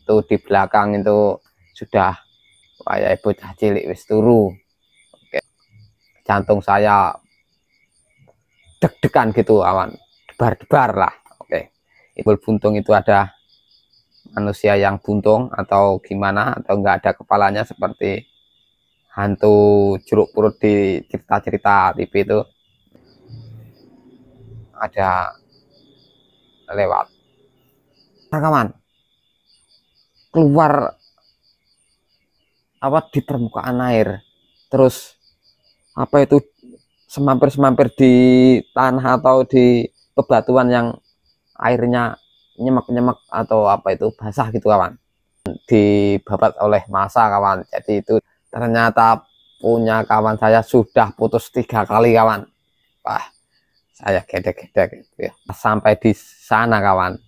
itu di belakang itu sudah kayak bocah cilik wis turu. Oke. Jantung saya deg-degan gitu kawan, debar-debar lah. Oke. Ibu buntung itu ada manusia yang buntung atau gimana, atau enggak ada kepalanya seperti hantu jeruk purut di cerita-cerita TV itu. Ada lewat. Nah, kawan, keluar apa di permukaan air, terus apa itu semampir-semampir di tanah atau di bebatuan yang airnya nyemek-nyemek atau apa itu basah gitu kawan, dibabat oleh massa kawan. Jadi itu ternyata punya kawan saya sudah putus 3 kali kawan. Wah, saya gedek-gedek gitu ya. Sampai di sana kawan,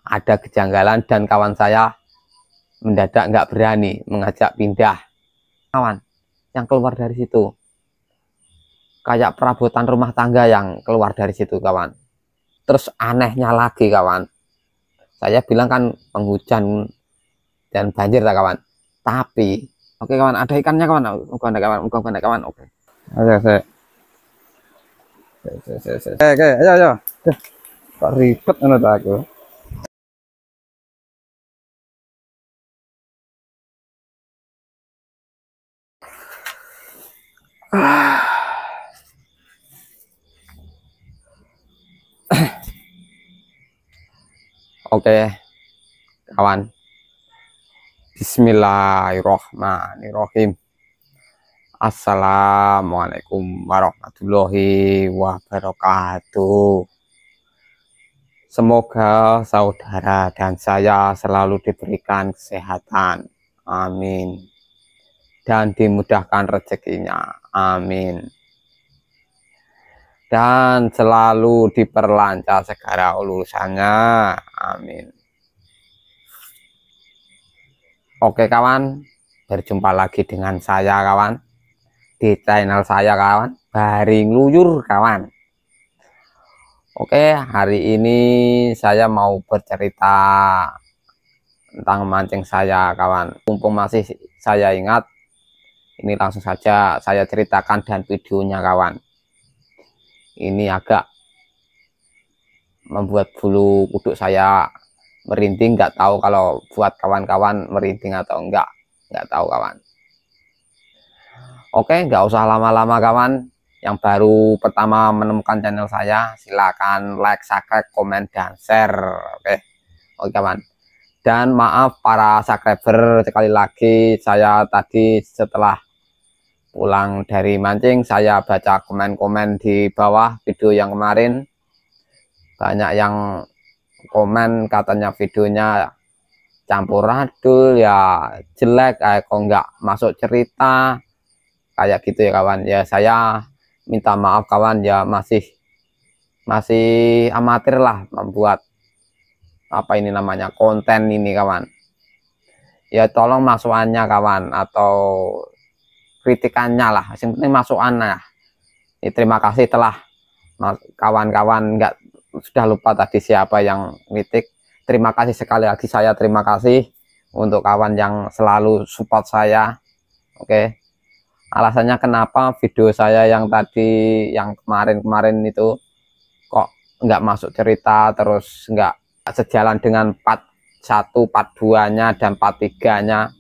ada kejanggalan dan kawan saya mendadak nggak berani mengajak pindah kawan. Yang keluar dari situ kayak perabotan rumah tangga yang keluar dari situ kawan. Terus anehnya lagi kawan, saya bilang kan penghujan dan banjir lah kawan, tapi oke kawan, ada ikannya kawan, ada kawan, oke. Oke, ayo kok ribet menurut aku. Oke kawan, bismillahirrohmanirrohim. Assalamualaikum warahmatullahi wabarakatuh. Semoga saudara dan saya selalu diberikan kesehatan, amin, dan dimudahkan rezekinya, amin, dan selalu diperlancar segala urusannya, amin. Oke kawan, berjumpa lagi dengan saya kawan di channel saya kawan, Baring Luyur kawan. Oke, hari ini saya mau bercerita tentang mancing saya kawan. Mumpung masih saya ingat, ini langsung saja saya ceritakan dan videonya kawan. Ini agak membuat bulu kuduk saya merinding, nggak tahu kalau buat kawan-kawan merinding atau enggak tahu kawan. Oke, nggak usah lama-lama kawan. Yang baru pertama menemukan channel saya, silakan like, subscribe, komen, dan share. Oke kawan. Dan maaf para subscriber, sekali lagi saya tadi setelah pulang dari mancing, saya baca komen-komen di bawah video yang kemarin. Banyak yang komen katanya videonya campur adul ya, jelek, kok nggak masuk cerita kayak gitu ya kawan. Ya saya minta maaf kawan ya, masih amatir lah membuat apa ini namanya konten ini kawan. Ya tolong masukannya kawan, atau kritikannya lah, yang penting masukannya. Ya, terima kasih telah kawan-kawan, nggak sudah lupa tadi siapa yang kritik. Terima kasih sekali lagi, saya terima kasih untuk kawan yang selalu support saya. Oke. Alasannya kenapa video saya yang tadi, yang kemarin itu kok nggak masuk cerita, terus nggak sejalan dengan part 1, part 2 nya dan part 3 nya,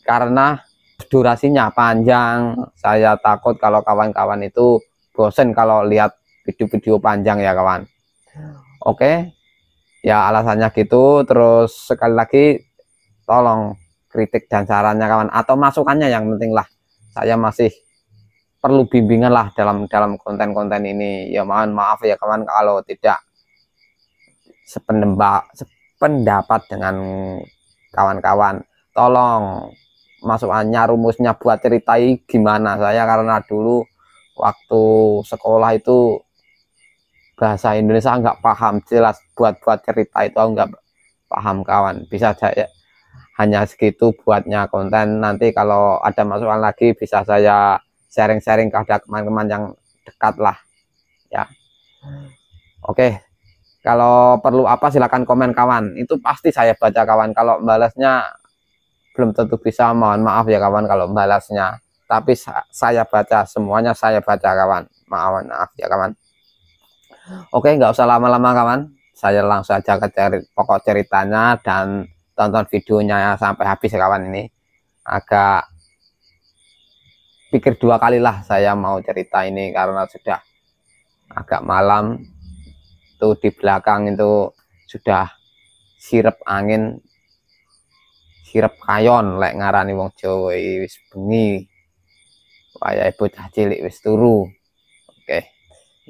karena durasinya panjang. Saya takut kalau kawan-kawan itu bosen kalau lihat video-video panjang ya kawan. Oke ya, alasannya gitu. Terus sekali lagi tolong kritik dan sarannya kawan, atau masukannya yang penting lah. Saya masih perlu bimbingan lah dalam konten-konten ini. Ya mohon maaf ya kawan kalau tidak sependapat dengan kawan-kawan. Tolong masukannya, rumusnya buat ceritai gimana. Saya karena dulu waktu sekolah itu bahasa Indonesia nggak paham jelas, buat cerita itu nggak paham kawan. Bisa saya hanya segitu buatnya konten. Nanti kalau ada masukan lagi bisa saya sharing-sharing kepada teman-teman yang dekat lah ya. Oke, Kalau perlu apa silakan komen kawan, itu pasti saya baca kawan. Kalau balasnya belum tentu bisa, mohon maaf ya kawan kalau balasnya, tapi saya baca semuanya, saya baca kawan, maaf ya kawan. Oke, nggak usah lama-lama kawan, saya langsung aja ke pokok ceritanya dan tonton videonya ya sampai habis ya kawan. Ini agak pikir 2 kali lah saya mau cerita ini karena sudah agak malam. Tuh di belakang itu sudah sirep angin, sirep kayon lek ngarani wong Jawa, wis bengi wayahe bocah cilik wis turu. Oke,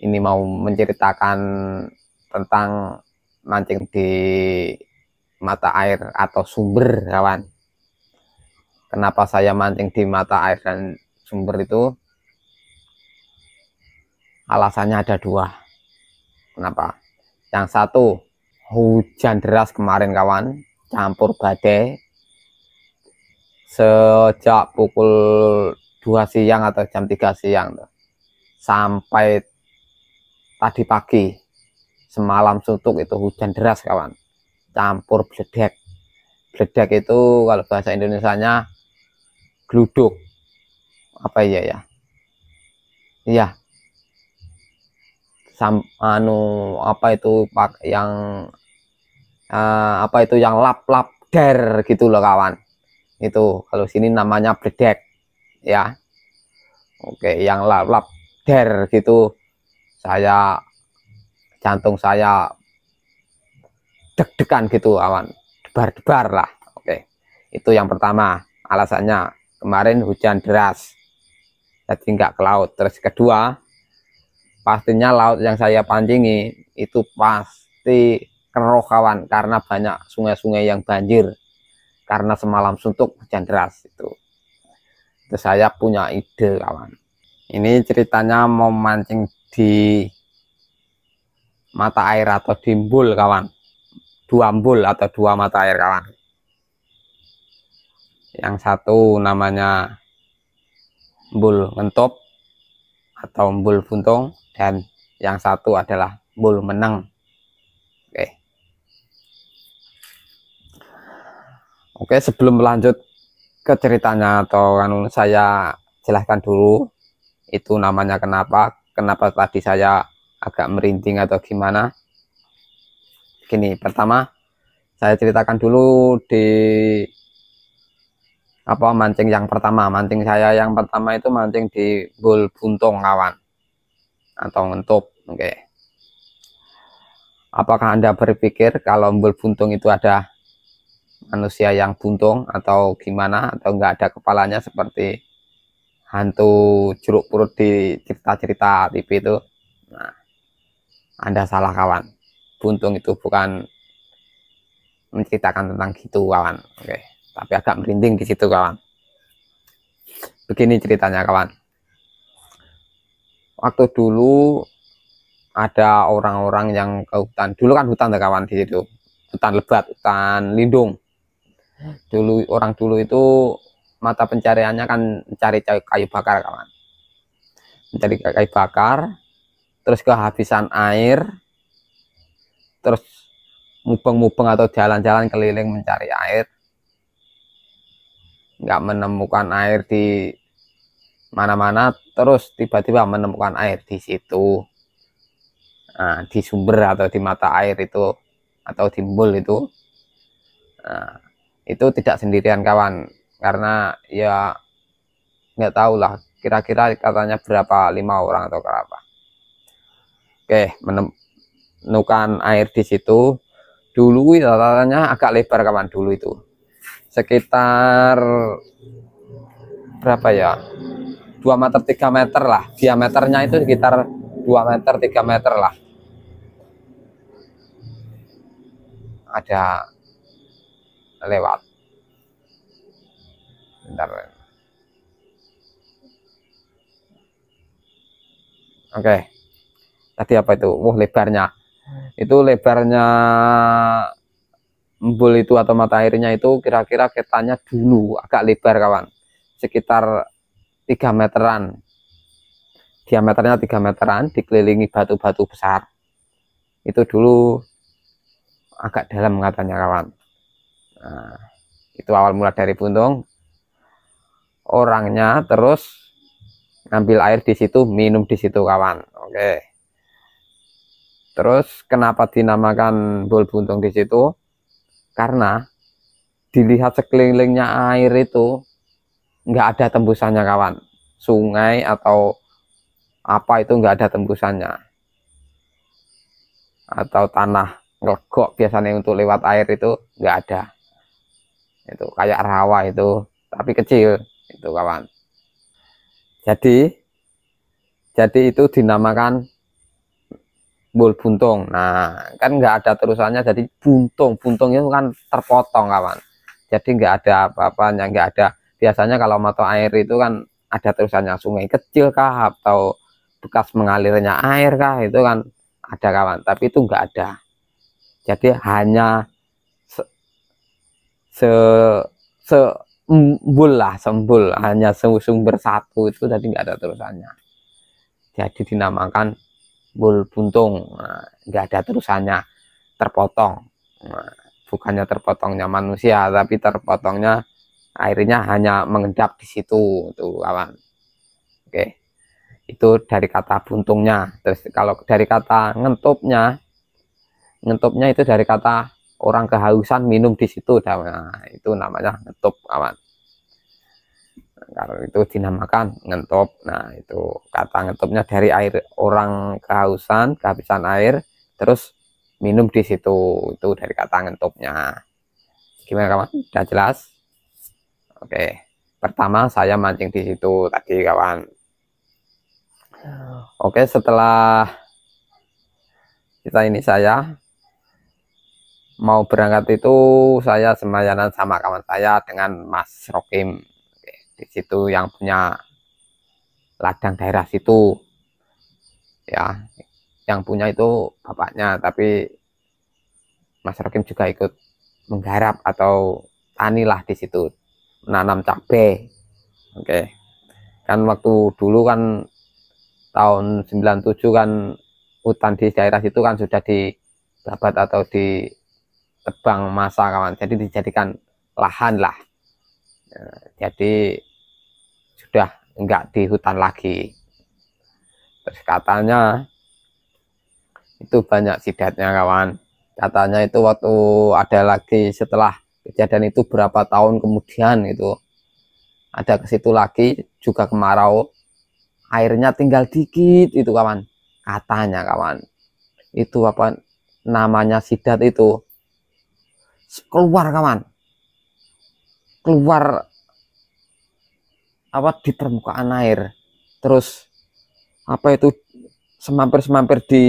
ini mau menceritakan tentang mancing di mata air atau sumber kawan. Kenapa saya mancing di mata air dan sumber itu? Alasannya ada 2. Kenapa? Yang satu, hujan deras kemarin kawan, campur badai sejak pukul 2 siang atau jam 3 siang sampai tadi pagi, semalam suntuk itu hujan deras kawan, campur bledek. Bledek itu kalau bahasa Indonesianya gluduk, apa iya ya, iya apa itu pak yang apa itu yang lap-lap der gitu loh kawan, itu kalau sini namanya bledek ya. Oke, yang lap-lap der gitu, saya jantung saya deg-degan gitu kawan, debar-debar lah. Oke, itu yang pertama alasannya, kemarin hujan deras jadi nggak ke laut. Terus kedua, pastinya laut yang saya pancingi itu pasti keruh kawan, karena banyak sungai-sungai yang banjir karena semalam suntuk hujan deras itu. Terus saya punya ide kawan, ini ceritanya mau mancing di mata air atau di embul kawan, 2 embul atau 2 mata air kawan. Yang satu namanya embul ngentup atau embul buntung, dan yang satu adalah embul meneng. Oke, sebelum lanjut ke ceritanya atau saya jelaskan dulu itu namanya kenapa tadi saya agak merinding atau gimana. Gini, pertama saya ceritakan dulu di apa mancing yang pertama. Mancing saya yang pertama itu mancing di embul buntung kawan atau ngentup. Oke, apakah Anda berpikir kalau embul buntung itu ada manusia yang buntung atau gimana, atau enggak ada kepalanya seperti hantu jeruk purut di cerita-cerita TV itu? Nah, Anda salah kawan, buntung itu bukan menceritakan tentang gitu kawan. Oke, tapi agak merinding di situ kawan. Begini ceritanya kawan, waktu dulu ada orang-orang yang ke hutan, dulu kan hutan ya kawan, di situ hutan lebat, hutan lindung. Dulu orang dulu itu mata pencariannya kan mencari kayu bakar kawan, mencari kayu bakar, terus kehabisan air, terus mubeng-mubeng atau jalan-jalan keliling mencari air, nggak menemukan air di mana-mana, terus tiba-tiba menemukan air di situ. Nah, di sumber atau di mata air itu atau di embul itu. Nah, itu tidak sendirian kawan, karena ya nggak tahu lah, kira-kira katanya berapa, 5 orang atau berapa. Oke, menemukan air di situ. Dulu rata-ratanya agak lebar kawan, dulu itu sekitar berapa ya, 2 meter 3 meter lah diameternya, itu sekitar 2 meter 3 meter lah. Ada lewat bentar. Oke, tadi apa itu? Lebarnya embul itu atau mata airnya itu kira-kira ketanya dulu agak lebar kawan, sekitar 3 meteran, diameternya 3 meteran, dikelilingi batu-batu besar. itu dulu agak dalam katanya kawan. Nah, itu awal mula dari buntung. Orangnya terus ngambil air di situ, minum di situ kawan. Oke. Terus kenapa dinamakan bul buntung di situ? Karena dilihat sekelilingnya air itu nggak ada tembusannya kawan. Sungai atau apa itu nggak ada tembusannya. Atau tanah ngelegok biasanya untuk lewat air itu nggak ada. Itu kayak rawa itu, tapi kecil itu kawan. Jadi itu dinamakan bul buntung. Nah, kan nggak ada terusannya, jadi buntung itu kan terpotong kawan. Jadi nggak ada apa-apanya, nggak ada. Biasanya kalau mata air itu kan ada terusannya, sungai kecil kah atau bekas mengalirnya air kah, itu kan ada kawan. Tapi itu nggak ada. Jadi hanya sembul hanya sumber satu itu, tadi nggak ada terusannya. Jadi dinamakan bul buntung. Nah, nggak ada terusannya, terpotong. Nah, bukannya terpotongnya manusia, tapi terpotongnya airnya hanya mengendap di situ tuh kawan. Oke, itu dari kata buntungnya. Terus kalau dari kata ngentupnya itu dari kata orang kehausan minum di situ. Nah, itu namanya ngentup kawan. Kalau itu dinamakan ngentup. Nah, itu kata ngentupnya dari air, orang kehausan, kehabisan air, terus minum di situ. Itu dari kata ngentupnya. Gimana kawan? Sudah jelas? Oke. Pertama saya mancing di situ tadi kawan. Oke, setelah saya mau berangkat itu, saya semayanan sama kawan saya dengan Mas Rokim. Di situ yang punya ladang daerah situ ya, yang punya itu bapaknya, tapi Mas Rokim juga ikut menggarap atau tanilah di situ, menanam cabai. Oke, kan waktu dulu kan tahun 97 kan hutan di daerah situ kan sudah dibabat atau ditebang masa kawan, jadi dijadikan lahan lah. Jadi sudah enggak di hutan lagi. Terus katanya itu banyak sidatnya kawan. Katanya itu waktu ada lagi setelah kejadian itu berapa tahun kemudian itu ada ke situ lagi juga kemarau, airnya tinggal dikit itu kawan. Katanya kawan, itu apa namanya sidat itu keluar kawan, keluar apa di permukaan air, terus apa itu semampir di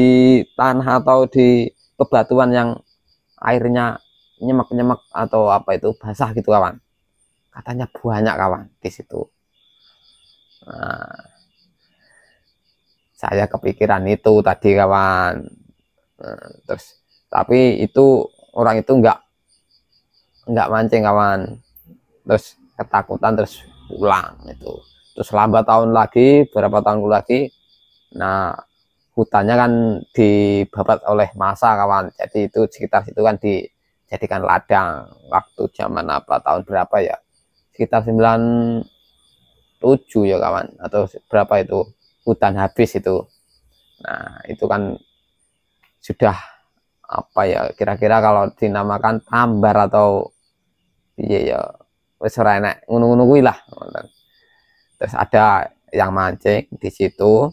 tanah atau di bebatuan yang airnya nyemek-nyemek atau apa itu basah gitu kawan. Katanya banyak kawan di situ. Nah, saya kepikiran itu tadi kawan. Nah, terus tapi itu orang itu enggak mancing kawan, terus ketakutan terus pulang itu. Terus lambat tahun lagi, berapa tahun lagi, nah hutannya kan dibabat oleh massa kawan. Jadi itu sekitar situ kan dijadikan ladang. Waktu zaman apa, tahun berapa ya, sekitar 97 ya kawan, atau berapa itu hutan habis itu. Nah itu kan sudah apa ya, kira-kira kalau dinamakan tambar atau iya ya, wis ora enak ngono-ngono kuwi lah. Terus ada yang mancing di situ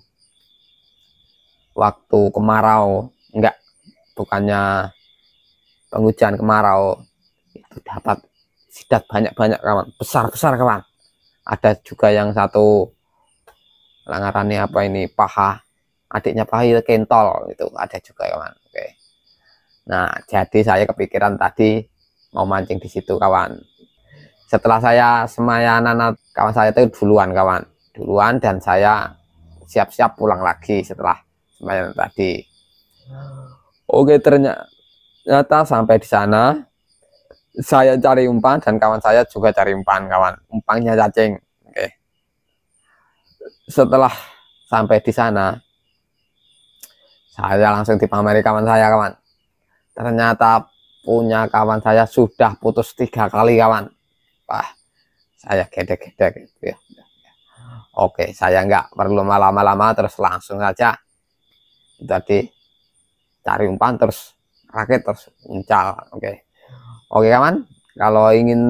waktu kemarau, enggak, bukannya penghujan, kemarau, itu dapat sidat banyak-banyak kawan, besar-besar kawan. Ada juga yang satu langarannya apa ini, paha, adiknya paha kentol, itu ada juga kawan. Oke, nah jadi saya kepikiran tadi mau mancing di situ kawan. Setelah saya semayanan, kawan saya itu duluan kawan, dan saya siap-siap pulang lagi setelah semayanan tadi. Oke, ternyata sampai di sana saya cari umpan dan kawan saya juga cari umpan kawan, umpannya cacing. Oke, setelah sampai di sana Saya langsung dipameri kawan saya kawan. Ternyata punya kawan saya sudah putus 3 kali kawan. Wah, saya gede-gede gitu ya. Oke, saya nggak perlu lama-lama, terus langsung saja tadi cari umpan, terus rakit, terus uncal. Oke kawan, kalau ingin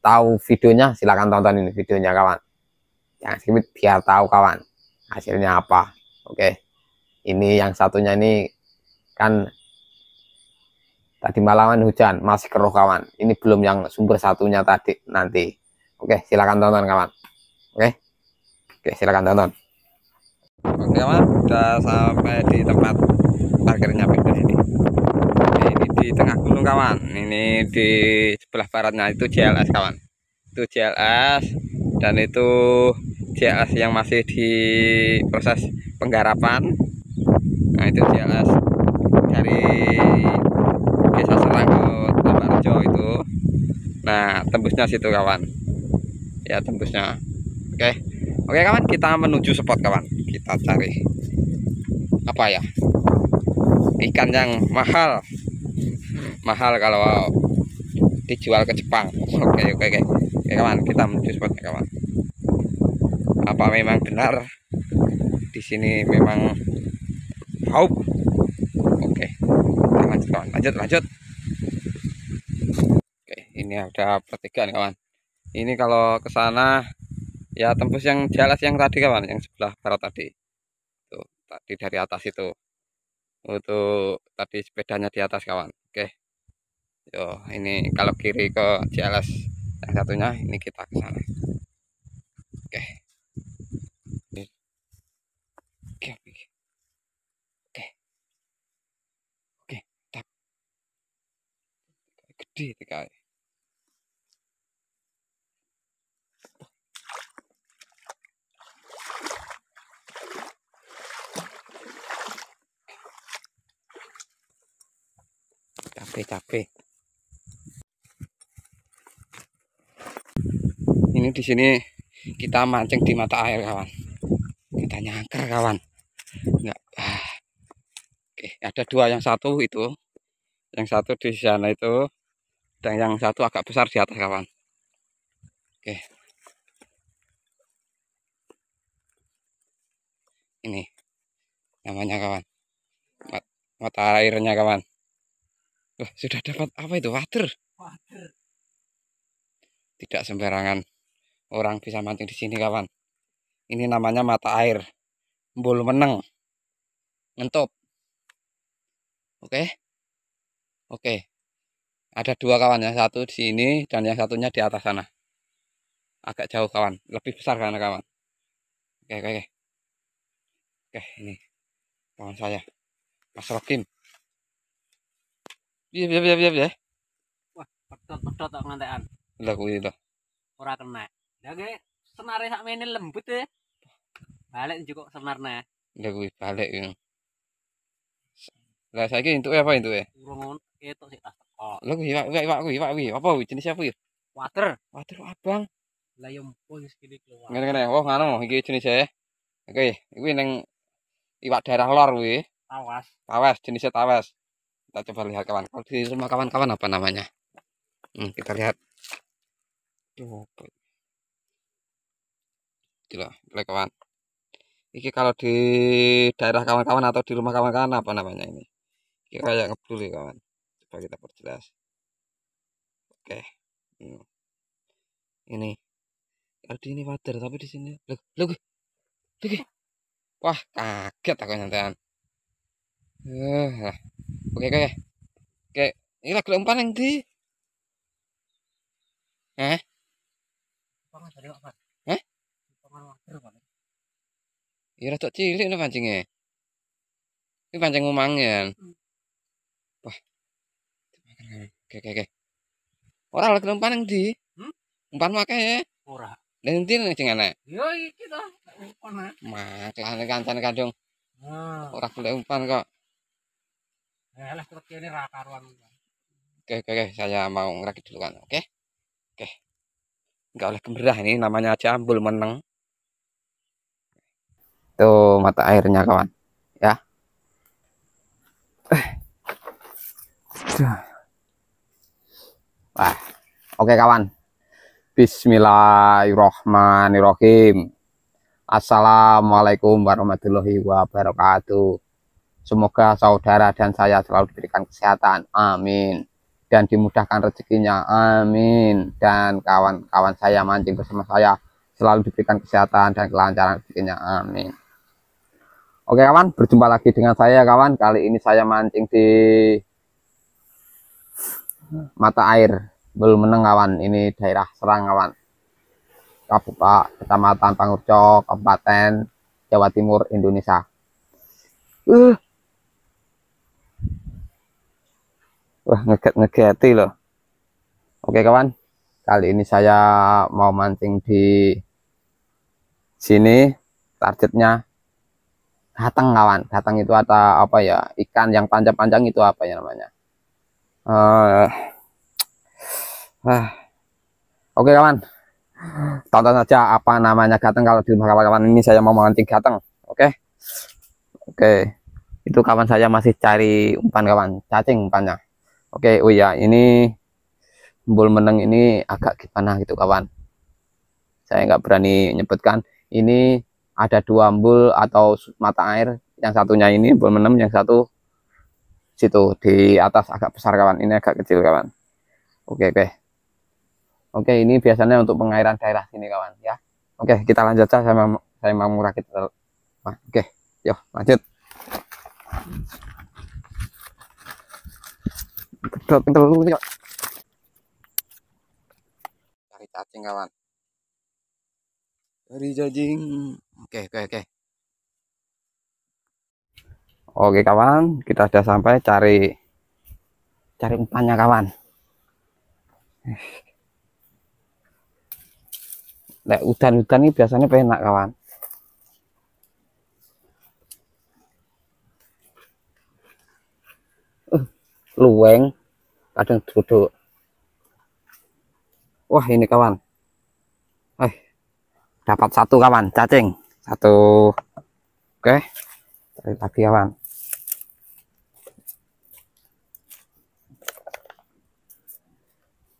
tahu videonya silahkan tonton ini videonya kawan. Jangan skip biar tahu kawan hasilnya apa. Oke, ini yang satunya ini kan tadi malaman hujan, masih keruh kawan. Ini belum yang sumber satunya tadi nanti. Oke, silakan tonton kawan. Oke, silakan tonton. Oke kawan, udah sampai di tempat parkirnya beda ini. Ini di tengah gunung kawan. Ini di sebelah baratnya itu JLS kawan. Itu JLS dan itu JLS yang masih di proses penggarapan. Nah itu JLS dari Desa Serang ke Tambarjo itu. Nah tembusnya situ kawan. Ya tembusnya. Oke kawan, kita menuju spot kawan. Kita cari apa ya? Ikan yang mahal kalau dijual ke Jepang. Oke kawan, kita menuju spotnya kawan. Apa memang benar di sini memang haup? Oke, kita lanjut kawan, lanjut. Oke, ini ada pertigaan kawan. Ini kalau ke sana ya tembus yang jelas yang tadi kawan, yang sebelah barat tadi. Tuh, tadi dari atas itu. Untuk tadi sepedanya di atas kawan. Oke. Yo, ini kalau kiri ke JLS yang satunya, ini kita ke sana. Oke. Oke. Tak. Gede sekali. Capek. Ini di sini kita mancing di mata air kawan. Kita nyangker kawan. Enggak. Oke, ada dua, yang satu itu, yang satu di sana itu, dan yang satu agak besar di atas kawan. Oke, ini namanya kawan, mata airnya kawan. Wah, sudah dapat apa itu? Water. Tidak sembarangan orang bisa mancing di sini kawan. Ini namanya mata air Embul Meneng Ngentop. Oke, ada dua kawan, yang satu di sini dan yang satunya di atas sana, agak jauh kawan, lebih besar karena kawan. Oke, ini kawan saya Mas Rokim. Iya. Wah, pedot kok ngantekan. Lah kuwi lho. Ora kena. Lah ge senare sakmene lembut e. Balik njukuk senarne. Lah kuwi balik ya. Lah saiki entuke apa entuke? Urung ketok sik tas teko. Lah kuwi iwak kuwi. Apa kuwi jenis apa kuwi? Water. Waduh abang. Lah yo mpo wis kene keluar. Ngene. Oh nganu iki jenisnya. Oke, kuwi ning iwak daerah lor kuwi. Awas. Tawes, jenisnya tawes. Kita coba lihat kawan. Kalau di rumah kawan-kawan apa namanya? Kita lihat. Tuh. Gila, kawan. Iki kalau di daerah kawan-kawan atau di rumah kawan-kawan apa namanya ini? Ini kayak ngebul ya kawan. Coba kita perjelas. Oke. Ini. Ada ini water tapi di sini. Loh. Wah, kaget aku nyantean. Oke. Ini lagi umpan yang di. Pangan dari apa? Pangan water kok. Ya rada cilik nih pancingnya. Ini pancing ngumangnya. Wah. Oke. Ora lagi umpan yang di. Umpan makanya. Ora. Lah endi ning sing ana? Yo iki to. Umpan. Maklane kancane kadung. Ora boleh umpan kok. Lah cepet kene ra karuan. Oke, saya mau ngerakit dulu kan. Oke. Enggak oleh gemerah, ini namanya aja Embul Meneng. Tuh mata airnya kawan. Ya. Wah, oke kawan. Bismillahirrohmanirrohim. Assalamualaikum warahmatullahi wabarakatuh. Semoga saudara dan saya selalu diberikan kesehatan, amin, dan dimudahkan rezekinya, amin, dan kawan-kawan saya mancing bersama saya selalu diberikan kesehatan dan kelancaran rezekinya, amin. Oke kawan, berjumpa lagi dengan saya kawan. Kali ini saya mancing di mata air Bulmeneng kawan. Ini daerah Serang kawan, Kecamatan Pangurjo, Kabupaten Jawa Timur, Indonesia. Wah, ngegeti loh. Oke kawan, kali ini saya mau mancing di sini. Targetnya gateng kawan. Gateng itu ada apa ya, ikan yang panjang-panjang itu apa ya namanya, oke kawan, tonton saja apa namanya gateng kalau di rumah kawan-kawan. Ini saya mau mancing gateng. Oke, itu kawan saya masih cari umpan kawan, cacing umpannya. Oke, oh ya, ini Bulmeneng ini agak gimana gitu kawan, saya nggak berani nyebutkan. Ini ada dua embul atau mata air, yang satunya ini Bulmeneng, yang satu situ di atas agak besar kawan, ini agak kecil kawan. Oke, ini biasanya untuk pengairan daerah sini kawan ya. Oke, kita lanjut saja, saya mau merakit. Oke, yuk lanjut. Cari cacing kawan, cari cacing. Oke kawan, kita sudah sampai. Cari umpannya kawan. Nah, hutan-hutan ini biasanya penak kawan. Luweng kadang duduk. Wah, ini kawan, dapat satu kawan, cacing satu. Oke, cari lagi kawan.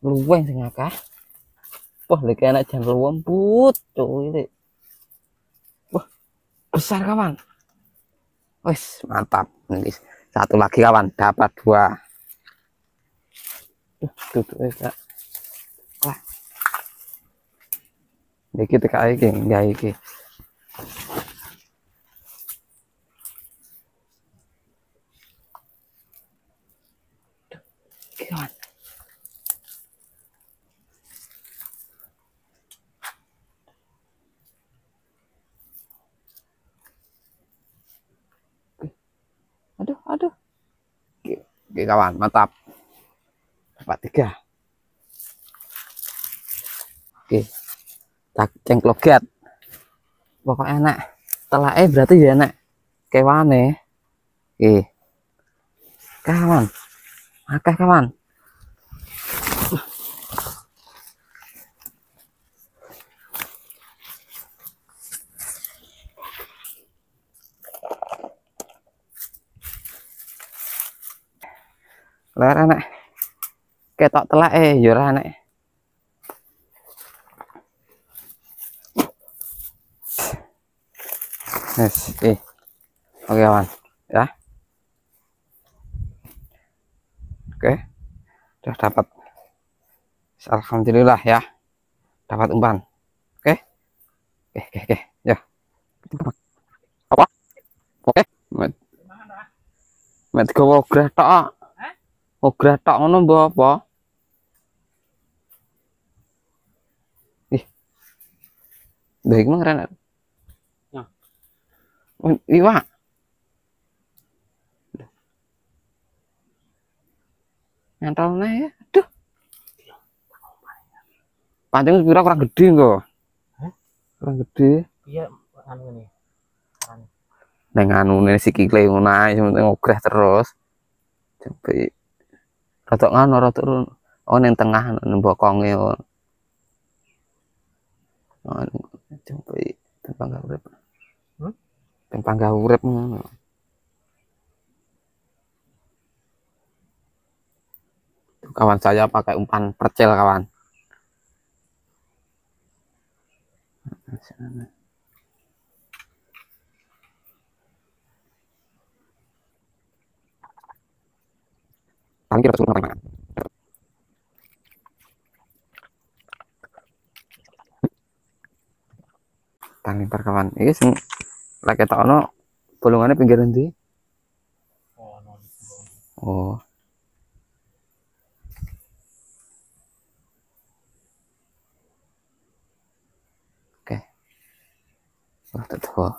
Luweng sing akeh. Wah, lagi anak jan luwemput cuy. Wah, besar kawan. Wes, mantap. Ini satu lagi kawan, dapat dua. Duduk ya. Wah, iki teka iki, enggak iki. Kawan, aduh. Oke kawan, mantap, dapat tiga. Oke, cacing kloget. Pokoknya enak. Telake berarti ya enak. Kewane. Oke, kawan, akeh kawan. Ler enak. Ketok telake ya ora enak. Yes, oke kawan ya. Oke, sudah dapat. Alhamdulillah ya, dapat umpan. Oke, ya. Apa? Oke, met gowo gratok. Oh, gratok ngono mbok apa? Ih, lha iki mah keren. Ya. Iwak. Nyantol nih ya. Aduh. Pancing kira kurang gede kok. Kurang gede. Iya, anu ini. Neng anune sikile ngono ae ngogreh terus. Sampai rotok ngono rotok oh ning tengah nang bokonge. Sampai tempang urip. Tempang urip ngono. Kawan, saya pakai umpan percel kawan. Tangin kawan. Ini sing lagi tak ono bolongannya pinggir nanti. Oh. Oke. Wah, tuh.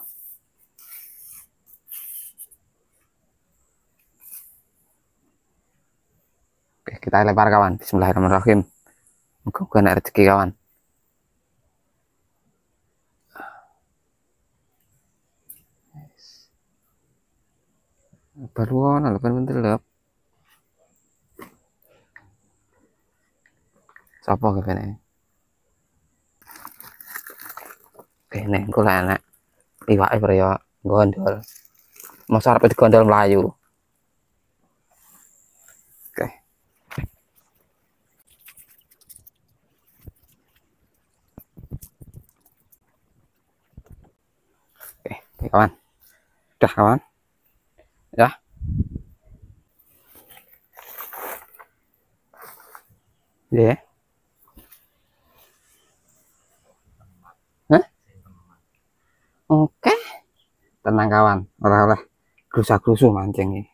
Oke, kita lempar kawan. Bismillahirrahmanirrahim. Muga-muga nek rezeki kawan. Baruan, lepas bentar lep. Sapa kene? Oke, nek engko lah enak. Iwake bro gondol. Masa arep digondol mlayu. Oke. Oke, kawan. Udah kawan. Ya. Ya. Hah? Oke. Tenang kawan. Ora-ora gerusa-gerusu mancing iki.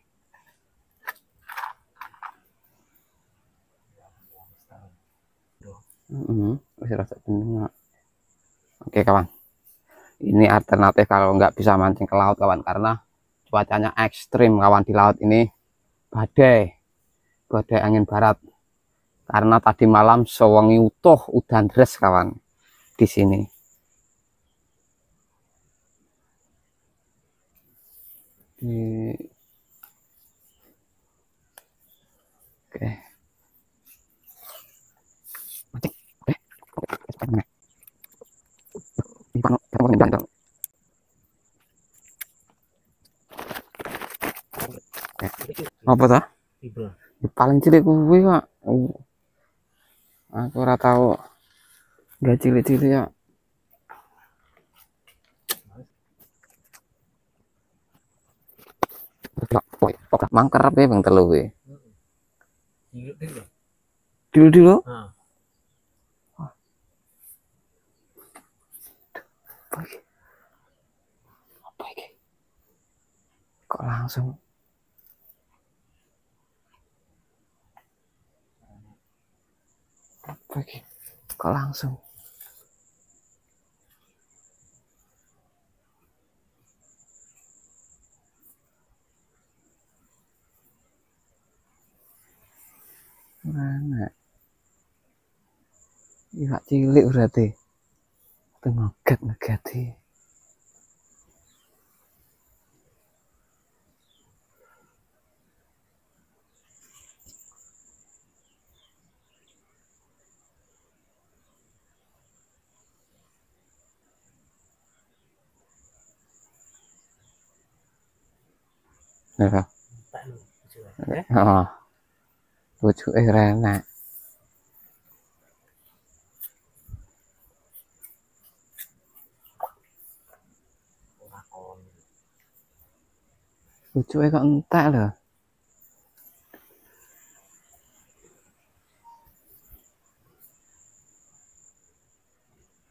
Oke kawan, ini alternatif kalau nggak bisa mancing ke laut kawan, karena cuacanya ekstrim kawan. Di laut ini badai angin barat, karena tadi malam sewengi utuh udan deres kawan di sini. Oke. Apa tuh? Paling cilik kuwi Pak. Aku ora tahu. Enggak cilik-cilik ya. Mangker apa ya bang telu kuwi? Dulu. Apa ini? Kok langsung? Apa ini? Kok langsung? Mana? Iwak cilik berarti. Ngegat sih. Ya. Oh. Pucuke renek. Pucuke kok entek lho.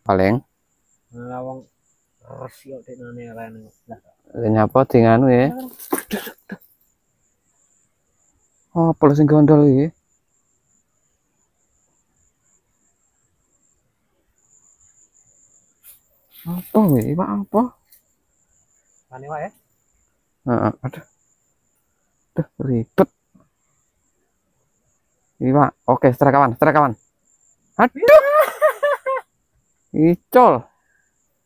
Paling lawang resio teknane rene. nyapa di nganu ya. Oh, apa sing gondol iki? Apa iki, Pak? Apa? Pane wae. Heeh, aduh. Duh, ribet. Iki, Pak. Oke, setrek kawan. Aduh. Icol.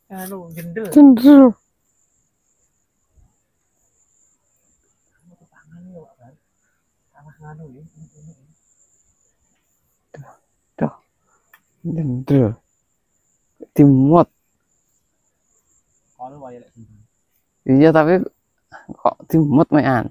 Anu gendel. Gendel. Duh. Gendel. Dimot. Kalau wae lek Iya, tapi kok dimot mean.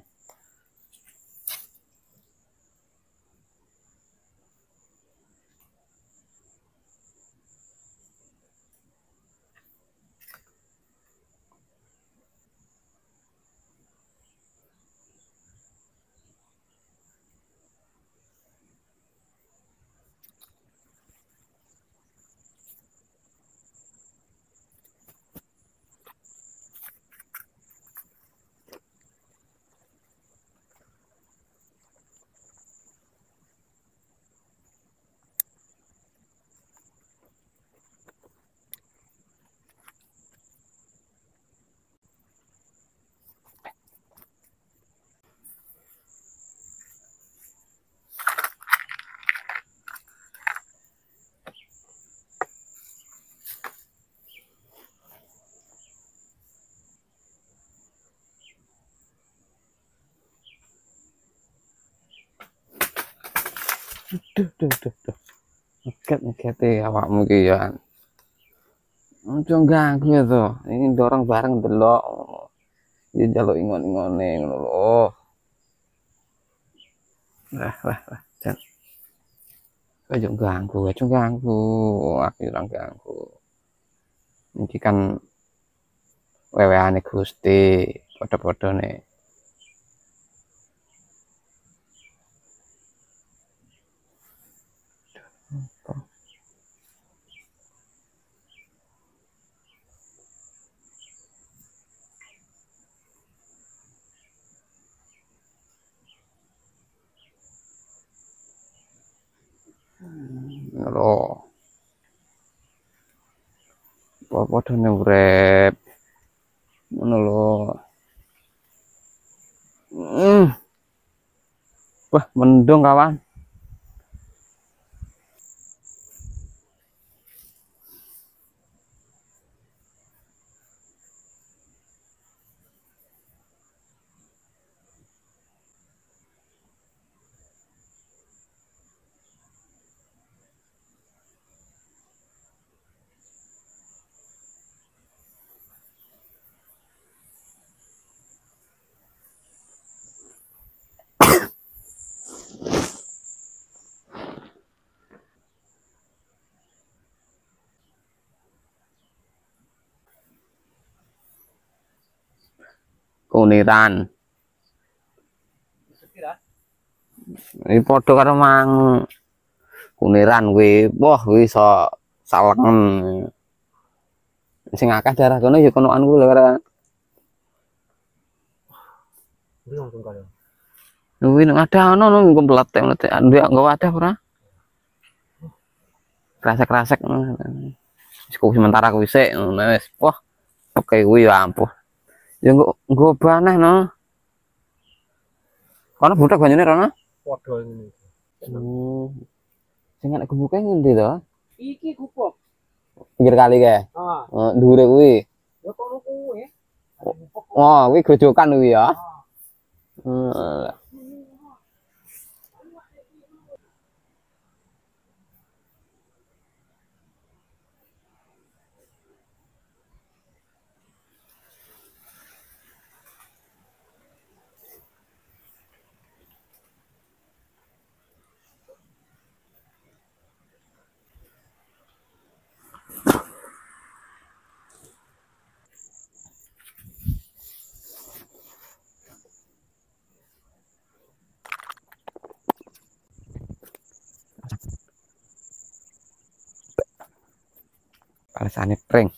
duh. Ngeget awakmu ki ya. Ojo ganggu ya to. Ini dorong bareng delok. Iki njaluk ingon-ingone ngono lho. Wah. Jan. Ojo ganggu. Aku ora ganggu. Iki kan wewehane Gusti, padha-padhane. Lho. Padha-padhane urip. Ngono lho. Wah, mendung kawan. Kuniran. Ini padha karo mang kuniran kuwi. Wah, kuwi iso salengen. Sing akeh daerah kono ya konoan kuwi lho karo. Kuwi nek ada ono nang kompletek ndek nggo ada ora? Krasek-krasek ngono. Sementara kuwi sik ngono wis. Wah, oke kuwi ya ampun. Ya nggo baneh no. Kono budak banyune rono? Padha ngene. Sing nek gebuke ngendi to? Iki gubuk. Pinggir kali kae. Ah. Dhuwure kuwi. Ya kono kuwi. Oh, kuwi grojokan kuwi ya. Rasane pring.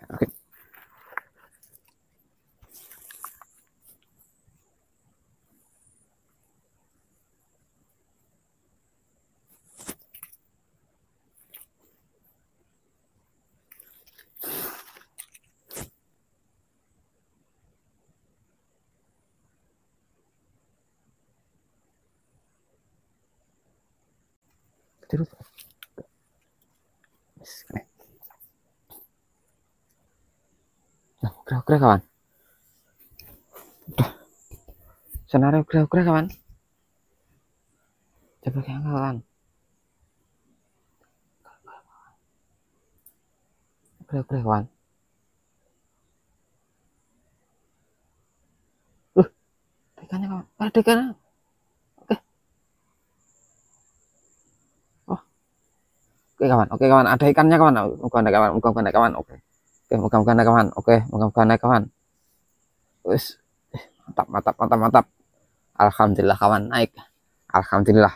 Oke. Terus. Nah, ukra-ukra kawan. Senare ukra-ukra kawan. Coba kawan. Ukra-ukra kawan. Tekannya kawan. Tekan. Oke. Oh. Oke kawan. Ada ikannya kawan. Muka-muka naik kawan. Oke. Muka-muka naik kawan. Oke, muka-muka naik kawan. Wis. Mantap. Alhamdulillah kawan naik. Alhamdulillah.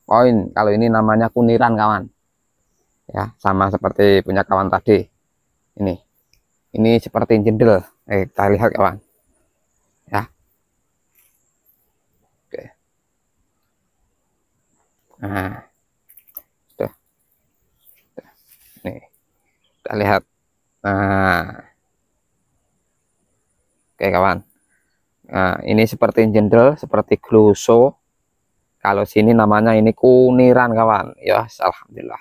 Poin. Kalau ini namanya kuniran kawan. Ya, sama seperti punya kawan tadi. Ini seperti jendel. Kita lihat kawan. Ya. Oke. Nah. Sudah. Nih. Kita lihat. Nah. Oke kawan. Nah, ini seperti jendel, seperti gloso. Kalau sini namanya ini kuniran kawan. Ya, alhamdulillah.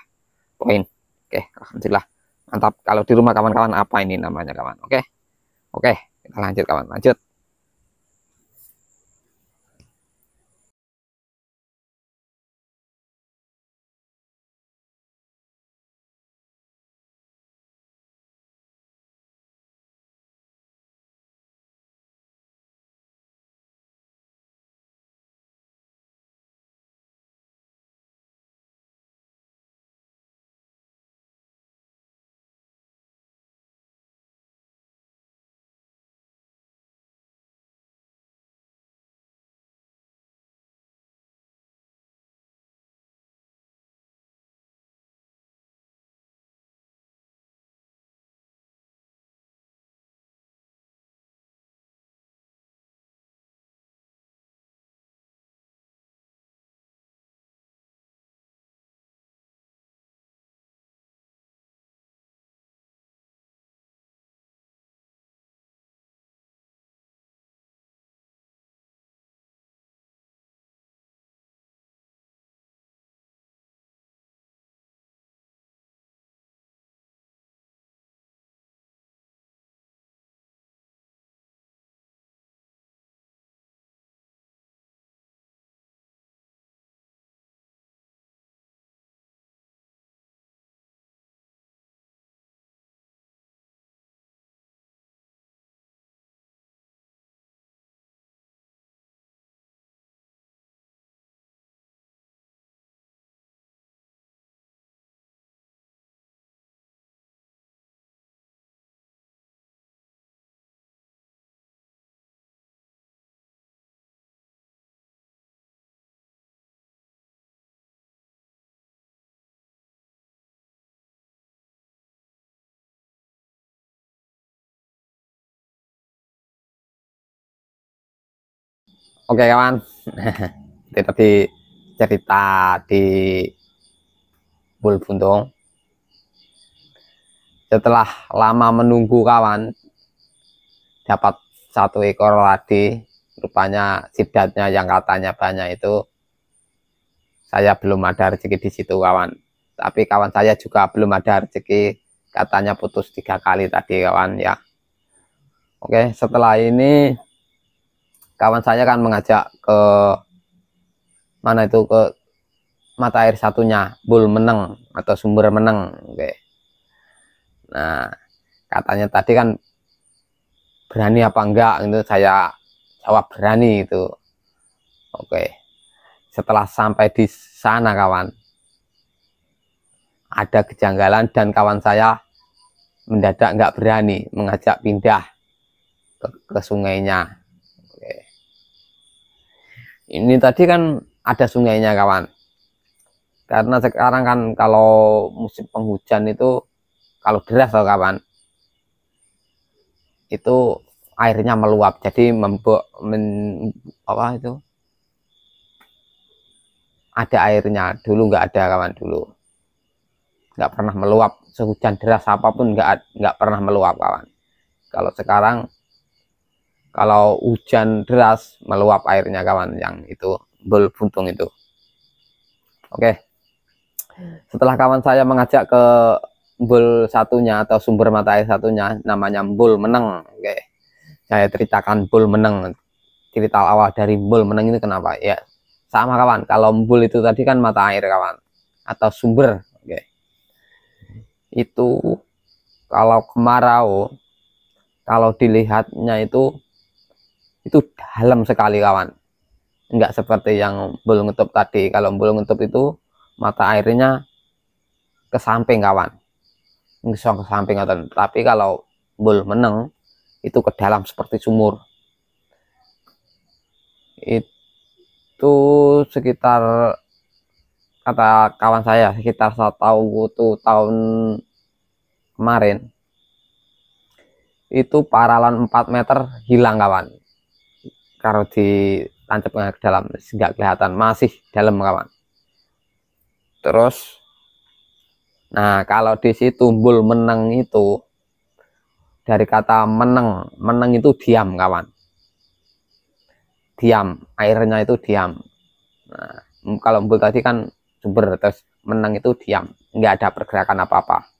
Poin. Oke, alhamdulillah. Mantap. Kalau di rumah kawan-kawan apa ini namanya kawan? Oke. Oke, kita lanjut kawan, lanjut. Oke kawan, itu tadi cerita di Bul Buntung. Setelah lama menunggu kawan, dapat 1 ekor ladi. Rupanya sidatnya yang katanya banyak itu, saya belum ada rezeki di situ kawan. Tapi kawan saya juga belum ada rezeki, katanya putus 3 kali tadi kawan ya. Oke, setelah ini kawan saya kan mengajak ke mana itu, ke mata air satunya, Bul Meneng atau Sumber Meneng. Oke. Nah, katanya tadi kan berani apa enggak, itu saya jawab berani itu. Oke. Setelah sampai di sana kawan, ada kejanggalan dan kawan saya mendadak nggak berani mengajak pindah ke sungainya. Oke. Ini tadi kan ada sungainya kawan. Karena sekarang kan kalau musim penghujan itu, kalau deras loh kawan, itu airnya meluap, jadi apa itu, ada airnya. Dulu nggak ada kawan, dulu nggak pernah meluap, sehujan deras apapun nggak pernah meluap kawan. Kalau sekarang kalau hujan deras meluap airnya kawan, yang itu Bul Buntung itu. Oke, setelah kawan saya mengajak ke Bul satunya atau sumber mata air satunya, namanya Bul Meneng. Oke, saya ceritakan Bul Meneng. Cerita awal dari Bul Meneng ini kenapa ya, sama kawan. Kalau Bul itu tadi kan mata air kawan, atau sumber. Oke, itu kalau kemarau, kalau dilihatnya itu dalam sekali kawan, enggak seperti yang Bul Ngetup tadi. Kalau Bul Ngetup itu mata airnya ke samping kawan, ke samping atau, tapi kalau Bul Meneng itu ke dalam seperti sumur. Itu sekitar, kata kawan saya, sekitar 1 tahun kemarin itu paralan 4 meter hilang kawan. Kalau ditancap ke dalam nggak kelihatan, masih dalam kawan. Terus nah, kalau di situ Bul Meneng itu, dari kata meneng, meneng itu diam kawan, diam, airnya itu diam. Nah, kalau Bul tadi kan sumber, terus meneng itu diam, nggak ada pergerakan apa-apa.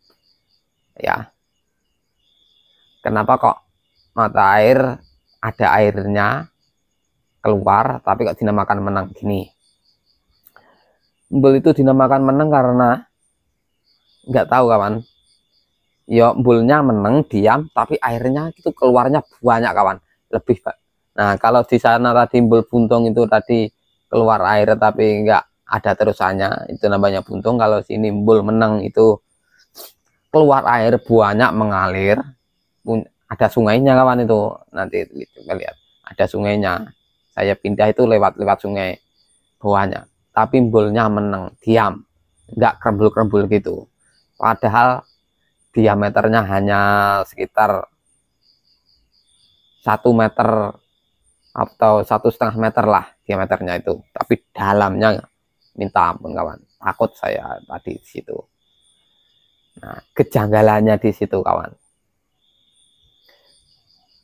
ya. Kenapa kok mata air ada airnya keluar tapi kok dinamakan meneng gini? Embul itu dinamakan meneng karena nggak tahu kawan. Ya embulnya meneng diam tapi airnya itu keluarnya banyak kawan, lebih Pak. Nah kalau di sana tadi embul buntung itu tadi keluar air tapi nggak ada terusannya, itu namanya buntung. Kalau sini embul meneng itu keluar air banyak mengalir, ada sungainya kawan. Itu nanti kita lihat ada sungainya, saya pindah itu lewat sungai banyak, tapi embulnya meneng diam, nggak kerembul-kerembul gitu, padahal diameternya hanya sekitar 1 meter atau 1,5 meter lah diameternya itu, tapi dalamnya minta ampun kawan, takut saya tadi di situ. Nah kejanggalannya di situ kawan,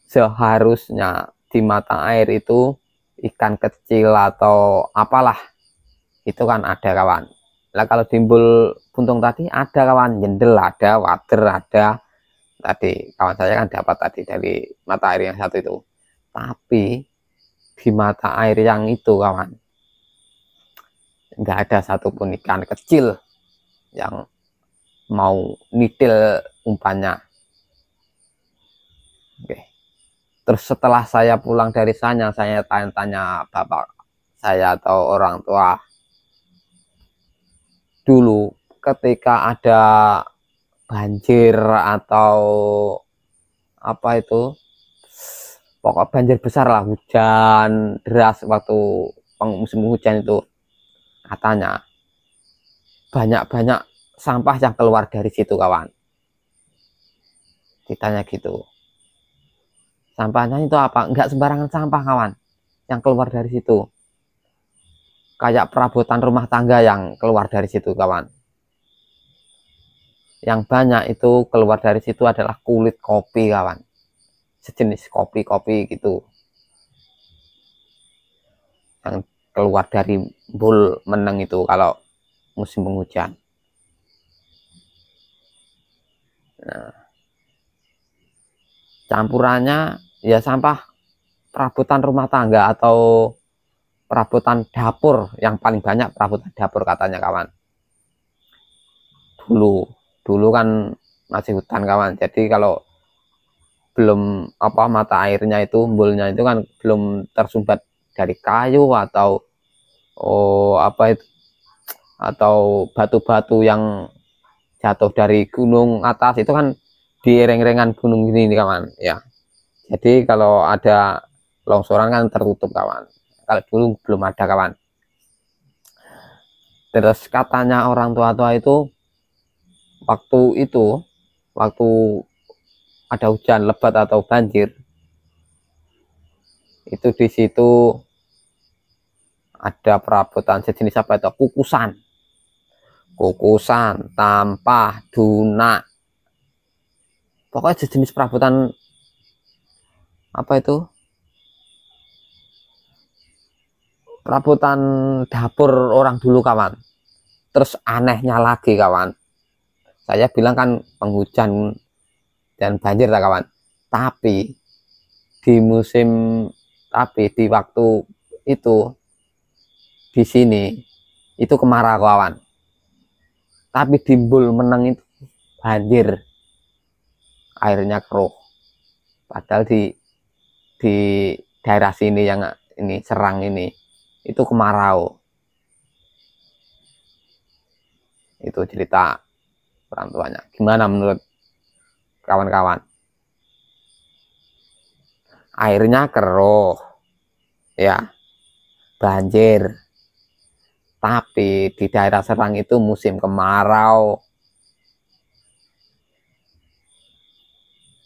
seharusnya di mata air itu ikan kecil atau apalah itu kan ada kawan. Lah kalau timbul buntung tadi ada kawan, jendel ada, wader ada. Tadi kawan saya kan dapat tadi dari mata air yang satu itu. Tapi di mata air yang itu kawan, nggak ada satupun ikan kecil yang mau nidil umpannya. Oke. Terus setelah saya pulang dari sana, saya tanya-tanya bapak saya atau orang tua. Dulu ketika ada banjir atau apa itu, pokok banjir besar lah, hujan deras waktu musim hujan itu, katanya banyak-banyak sampah yang keluar dari situ kawan. Ditanya gitu, sampahnya itu apa? Enggak sembarangan sampah kawan yang keluar dari situ, kayak perabotan rumah tangga yang keluar dari situ kawan. Yang banyak itu keluar dari situ adalah kulit kopi kawan, sejenis kopi-kopi gitu yang keluar dari embul meneng itu kalau musim penghujan. Nah, campurannya ya sampah perabotan rumah tangga atau perabotan dapur, yang paling banyak perabotan dapur katanya kawan. Dulu kan masih hutan kawan, jadi kalau belum apa mata airnya itu, embulnya itu kan belum tersumbat dari kayu atau apa itu, atau batu-batu yang jatuh dari gunung atas itu kan, di reng-rengan gunung ini kawan ya. Jadi kalau ada longsoran kan tertutup kawan, kalau dulu belum ada kawan. Terus katanya orang tua-tua itu waktu ada hujan lebat atau banjir itu, di situ ada perabotan sejenis apa itu, kukusan, tampah, dunak, pokoknya sejenis perabotan apa itu, perabotan dapur orang dulu kawan. Terus anehnya lagi kawan, saya bilang kan penghujan dan banjir tak kawan, tapi di waktu itu di sini itu kemarau kawan, tapi di embul meneng itu banjir, airnya keruh. Padahal di daerah sini yang ini Serang ini itu kemarau. Itu cerita orang tuanya. Gimana menurut kawan-kawan? Airnya keruh ya, banjir, tapi di daerah Serang itu musim kemarau.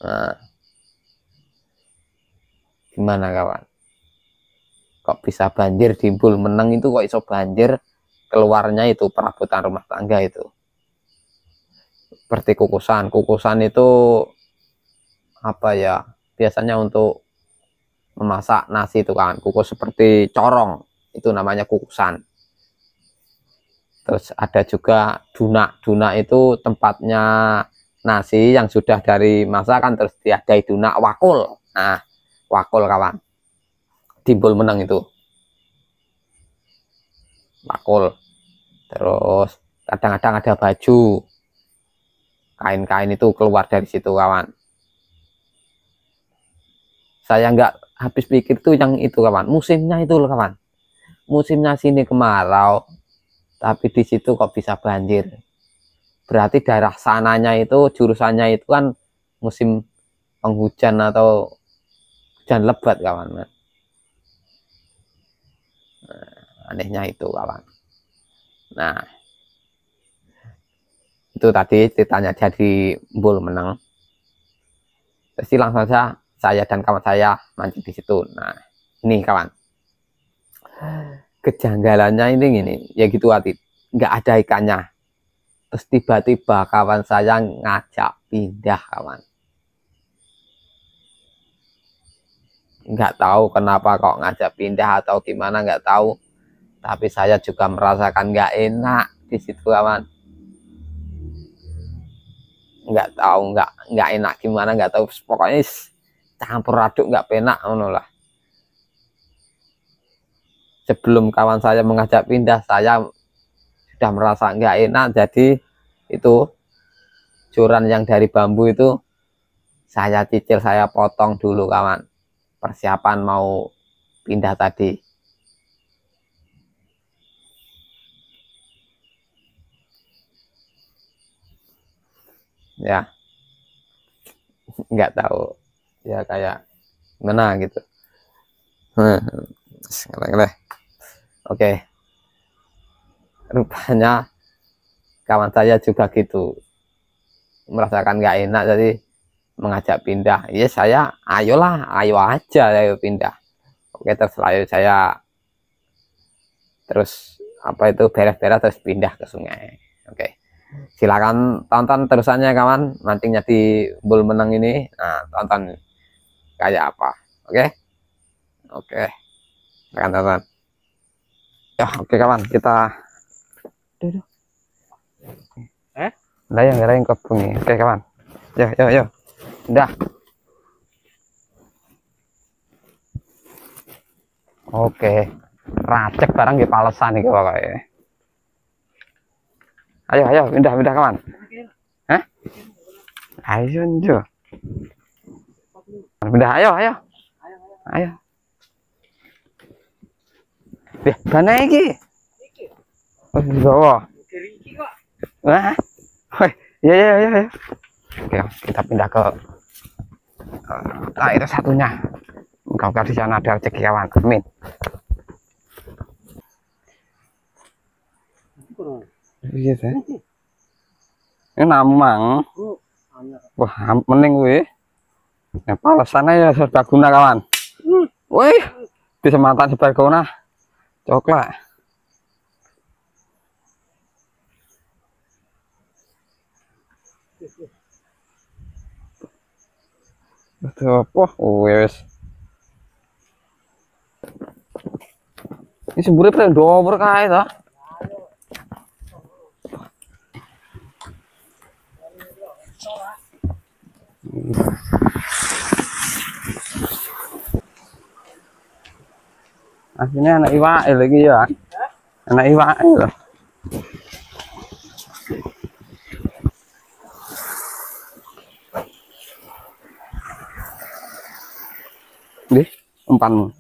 Nah, gimana kawan, kok bisa banjir di embul meneng itu, kok iso banjir keluarnya itu perabotan rumah tangga itu, seperti kukusan itu apa ya, biasanya untuk memasak nasi itu kan, kukus seperti corong itu namanya kukusan. Terus ada juga dunak itu tempatnya nasi yang sudah dari masakan terus diadai dunak wakul. Nah, wakul kawan. Timbul menang itu. Wakul. Terus kadang-kadang ada baju. Kain-kain itu keluar dari situ kawan. Saya nggak habis pikir tuh yang itu kawan. Musimnya itu loh kawan. Musimnya sini kemarau. Tapi di situ kok bisa banjir. Berarti daerah sananya itu jurusannya itu kan musim penghujan atau hujan lebat kawan. Nah, anehnya itu kawan. Nah, itu tadi ceritanya jadi Bul menang. Terus langsung saja saya dan kawan saya mancing di situ. Nah, ini kawan. Kejanggalannya ini gini, ya gitu hati. Nggak ada ikannya. Terus tiba-tiba kawan saya ngajak pindah kawan. Nggak tahu kenapa kok ngajak pindah atau gimana, nggak tahu. Tapi saya juga merasakan nggak enak di situ kawan. Nggak tahu, nggak enak gimana, nggak tahu. Pokoknya campur aduk nggak penak lah. Sebelum kawan saya mengajak pindah, saya sudah merasa nggak enak. Jadi itu joran yang dari bambu itu saya cicil, saya potong dulu kawan. Persiapan mau pindah tadi. Ya, nggak tahu. Ya kayak mana gitu. Oke. Rupanya kawan saya juga gitu. Merasakan nggak enak, jadi mengajak pindah. Ya saya, ayolah, ayo aja, ayo pindah. Oke, terus ayo saya terus apa itu beres-beres terus pindah ke sungai. Oke, silakan tonton terusannya kawan, mancingnya di Bul menang ini. Nah, tonton kayak apa. Oke, oke, silakan tonton ya. Oke kawan, kita udah ya, nggak ada yang kepung nih. Oke kawan, yo udah. Oke, racek barang di palesan nih pokoknya. Ayo pindah kawan. Hah? Ayo njo. Pindah, ayo. Deh, mana iki? Oh, di bawah. Wah. Woi, ya. Oke, kita pindah ke itu satunya. Muka-muka di sana ada rezeki kawan. Amin. Iya sih. Ini namang. Wah, mending weh. Nah, palesannya ya sudah guna kawan. Wih, di sematan sebarguna. Coklat. Betul, wah, wes. Ini sebenarnya pada dobr kayak itu. Akhirnya anak iwa lagi ya. Anak iwa loh. Deh, umpanmu.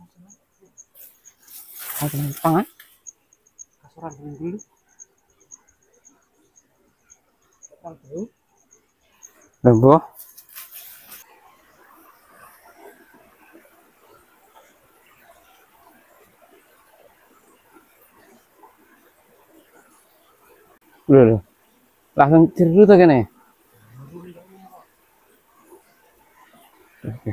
Ada umpang kan? Kasuran dulu. Lembo. Loh. Langsung ceru tuh kene. Oke.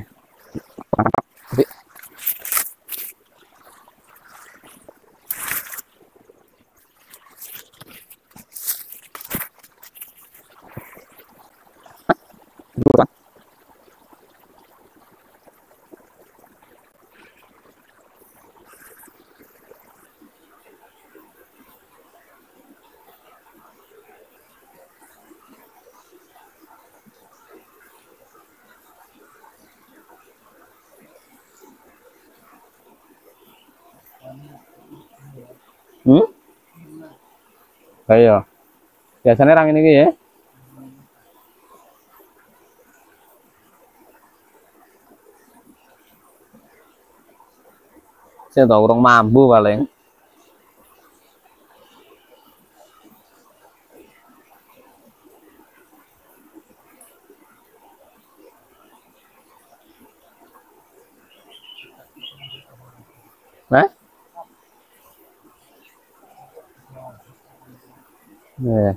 Ayo. Biasanya orang ini ya. Saya tahu orang mambu paling. Nah, nih,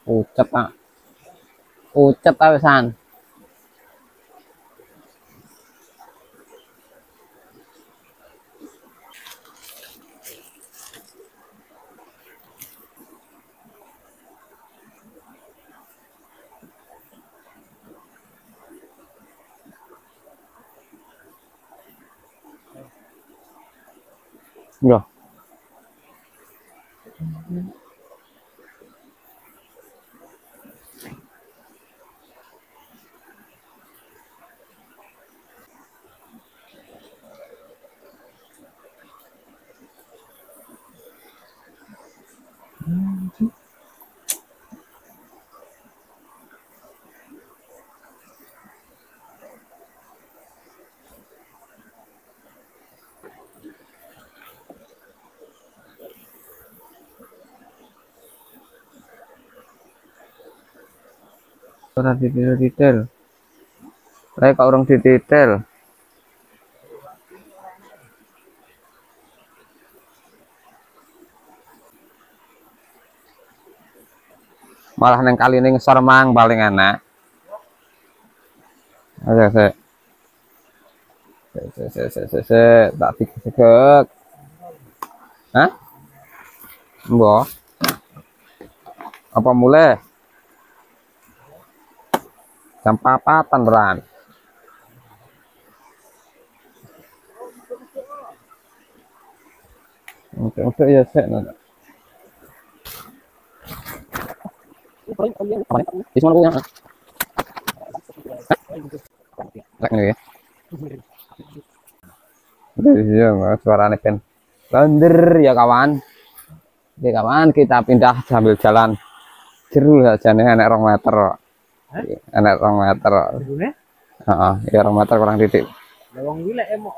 ucap pak, ucap tawisan. Yo, ora detail. Saya kok orang detail. Malah neng kali ini ngesor mang paling enak. Ayo se tak pikir. Hah? Mbok. Apa mulai? Jam 4-an ran. Untuk ya sik nana. Di mana punya? Lek nih ya. Iya, suaranya kan. Bandir ya kawan. Ya kawan, kita pindah sambil jalan. Jeru saja nih enak 2 meter. Enak 2 meter. Heeh, ya 2 meter kurang titik. Lah wong kuwi lek emok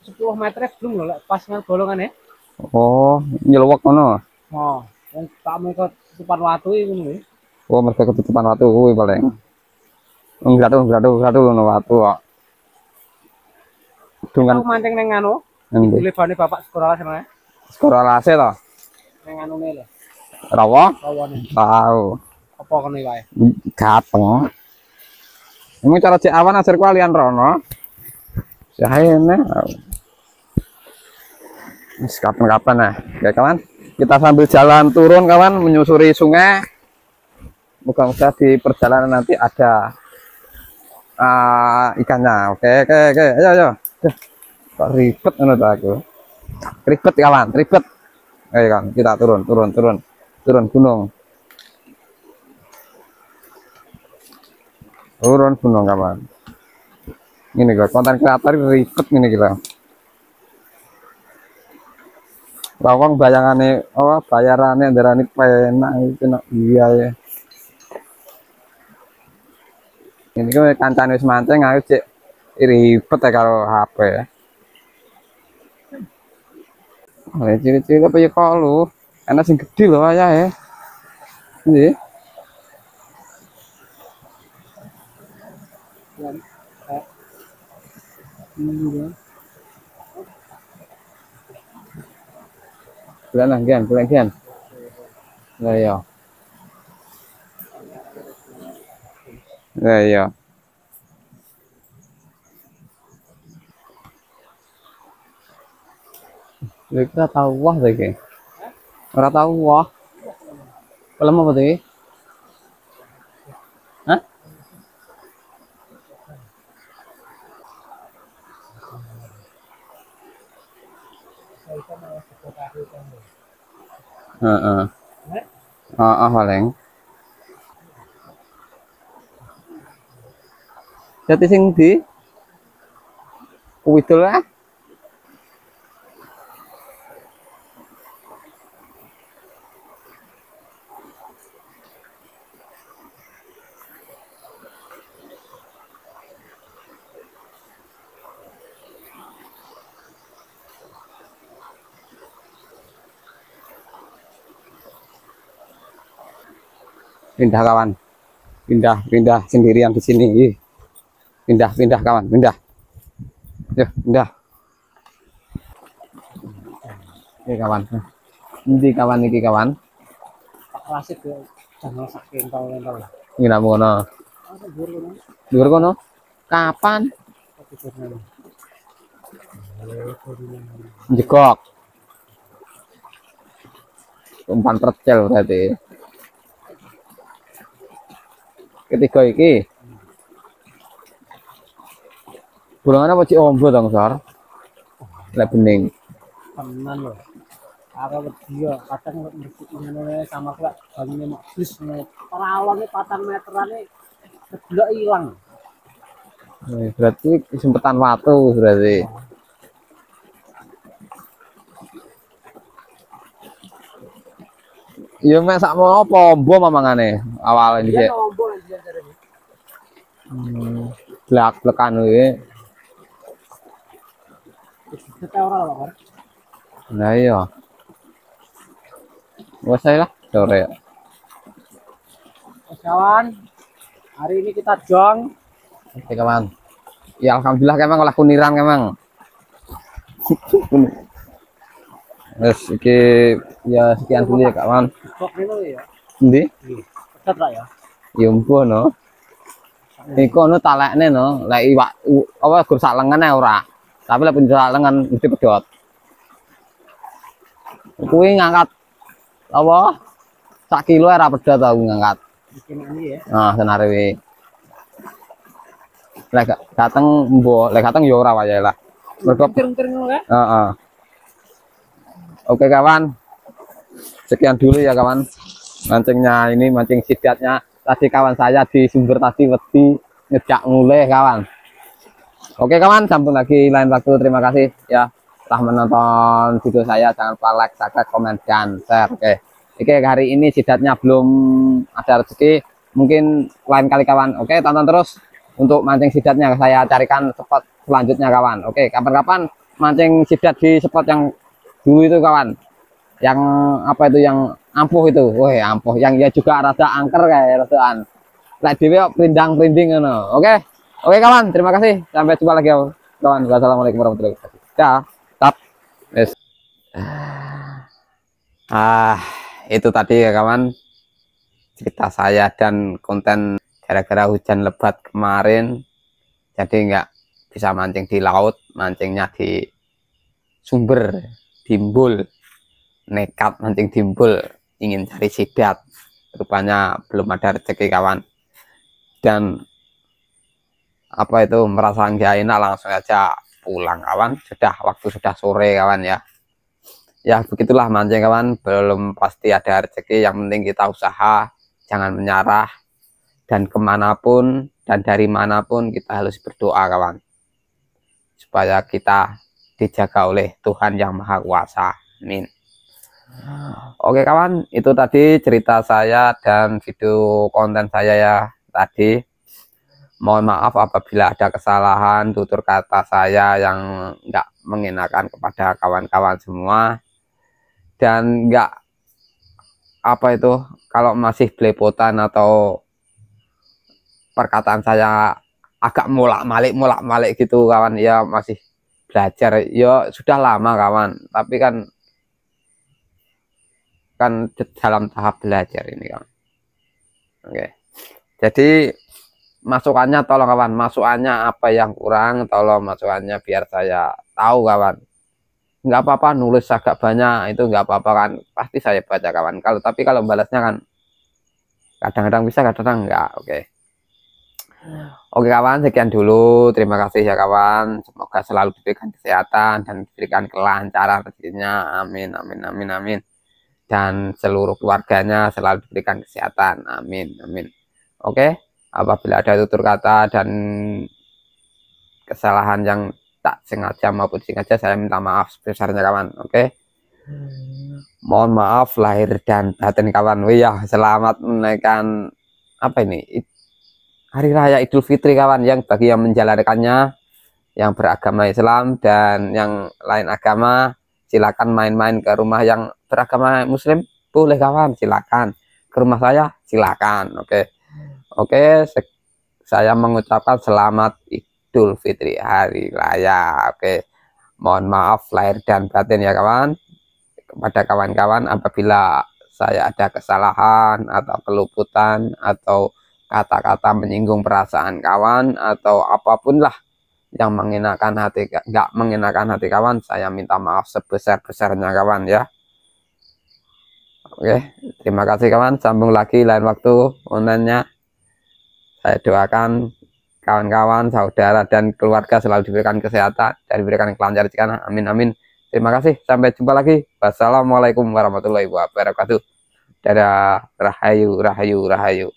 10 meter belum lho lek pas nang bolongan ya. Oh, nyelwek ngono. Oh, wong tak mengko tutupan watu iki ngono kuwi. Oh, mereka ketutupan watu kuwi paling. Enggak ngono watu kok. Dungan Mancing ning anu. endi? Lebane bapak sekolah sana. Skor alase to. Ning anune lho. Rawa? Rawane. Tahu. Apa kene wae? Gateng. Emang cara cek awan ajar kualian rono. Sahene. Wis kapan-kapan nah. Ya kawan, kita sambil jalan turun kawan menyusuri sungai. Moga-moga di perjalanan nanti ada ikannya. Oke. Ayo. Kok ribet ngono ta aku. Ribet kawan, ribet. Ayo kan, kita turun gunung. Turun gunung kawan. Ini kok konten kreator ribet ini kita. Lawang bayangane bayarane ndarani penak itu nak iya ya. Ini kan kancane wis mancing aku cek ribet ya karo HP ya. Ciri-ciri apa ya kalau enak sing gede loh ayah ya. Ini. Bulan gian. Lah ya. Lah ya. Ora tahu wah iki. Ora tahu wah. Film apa iki? Hah? Heeh. Heeh paling. Jati sing di Widul ah. Pindah kawan. Pindah sendirian di sini. Ih. Pindah kawan, pindah. Yuk, pindah. Oke kawan. Ini kawan iki kawan. Klasik ya. Jangan sakit kentol. Ngira ngono. Dhuwur kono. Kapan? Jegok. Umpan percel berarti. Ketiga iki. Bulangan apa cik ombo dong, Sor? Lek bening. Tenan loh. Aku dia kadang ngene sama kok bangine mak bis perawane 4 meteran keblok ilang. Berarti kesempatan waktu berarti. Iya mek sakmono apa ombo mamangane awal iki. Dia ombo dia jarene. Blak-blekan kuwi. Kita ora lho. Nah iya. Wes lah sore. Kawan, hari ini kita jong. Oke kawan. Ya alhamdulillah kemang olah kuniran kemang. Wes iki ya sekian dulu ya kawan. Kok ngene ya? Endi? Tetep lah ya. Ya ampun no. Iku ono talekne no, lek iwak apa gur sak lengan ora. Tapi lek penjara lengan mesti pedot. Kuwi ngangkat apa? Sak kilo ora pedot aku ngangkat. Bikin ini ya. Nah, senare wi. Lek dateng mbok, lek dateng ya ora wae lah. Mergo Kering-kering ngono kan? heeh. Oke kawan. Sekian dulu ya kawan. Mancingnya ini mancing sidatnya. Tadi kawan saya di sumber tadi wedi ngejak mulai kawan. Oke kawan, sambung lagi lain waktu. Terima kasih ya telah menonton video saya. Jangan lupa like, subscribe, komen, dan share. Oke, hari ini sidatnya belum ada rezeki. Mungkin lain kali kawan. Oke, tonton terus untuk mancing sidatnya. Saya carikan spot selanjutnya kawan. Oke, kapan-kapan mancing sidat di spot yang dulu itu kawan. Yang apa itu yang ampuh itu, woi ampuh, yang ya juga rada angker kayak radaan. Lek dhewe prindang-prinding ngono. Oke kawan, terima kasih. Sampai jumpa lagi kawan. Wassalamualaikum warahmatullahi wabarakatuh. Dah, tap. Yes. Itu tadi ya kawan cerita saya dan konten gara-gara hujan lebat kemarin. Jadi nggak bisa mancing di laut, mancingnya di sumber, timbul. Nekat mancing timbul, ingin cari sidat, rupanya belum ada rezeki kawan, dan apa itu merasa nggak enak langsung aja pulang kawan. Waktu sudah sore kawan ya begitulah mancing kawan, belum pasti ada rezeki. Yang penting kita usaha, jangan menyerah, dan kemanapun dan dari manapun kita harus berdoa kawan, supaya kita dijaga oleh Tuhan yang Maha Kuasa. Amin. Oke kawan, itu tadi cerita saya dan video konten saya ya tadi. Mohon maaf apabila ada kesalahan tutur kata saya yang nggak mengenakan kepada kawan-kawan semua, dan nggak apa itu kalau masih belepotan atau perkataan saya agak molak-malik gitu kawan, ya masih belajar, ya sudah lama kawan, tapi kan dalam tahap belajar ini kawan. Oke, jadi masukannya tolong kawan, masukannya apa yang kurang tolong masukannya biar saya tahu kawan. Nggak apa-apa nulis agak banyak, itu nggak apa-apa kan, pasti saya baca kawan. Tapi kalau balasnya kan kadang-kadang bisa, kadang-kadang enggak. Oke kawan, sekian dulu, terima kasih ya kawan, semoga selalu diberikan kesehatan dan diberikan kelancaran rezekinya, amin amin amin amin. Dan seluruh keluarganya selalu diberikan kesehatan, amin amin. Oke, apabila ada tutur kata dan kesalahan yang tak sengaja maupun sengaja, saya minta maaf sebesarnya kawan. Oke, mohon maaf lahir dan batin kawan. Ya, selamat menaikkan apa ini hari raya Idul Fitri kawan, yang bagi yang menjalankannya yang beragama Islam dan yang lain agama, silakan main-main ke rumah yang beragama Muslim, boleh kawan, silakan. ke rumah saya, silakan. Oke, saya mengucapkan selamat Idul Fitri, hari raya. Oke, mohon maaf lahir dan batin ya kawan. Kepada kawan-kawan apabila saya ada kesalahan atau keluputan atau kata-kata menyinggung perasaan kawan atau apapun lah yang mengenakan hati, nggak mengenakan hati kawan, saya minta maaf sebesar-besarnya kawan ya. Oke, terima kasih kawan, sambung lagi lain waktu kontennya. Saya doakan kawan-kawan, saudara dan keluarga selalu diberikan kesehatan dan diberikan kelancaran rezeki, amin amin. Terima kasih, sampai jumpa lagi. Wassalamualaikum warahmatullahi wabarakatuh. Dadah, rahayu, rahayu, rahayu.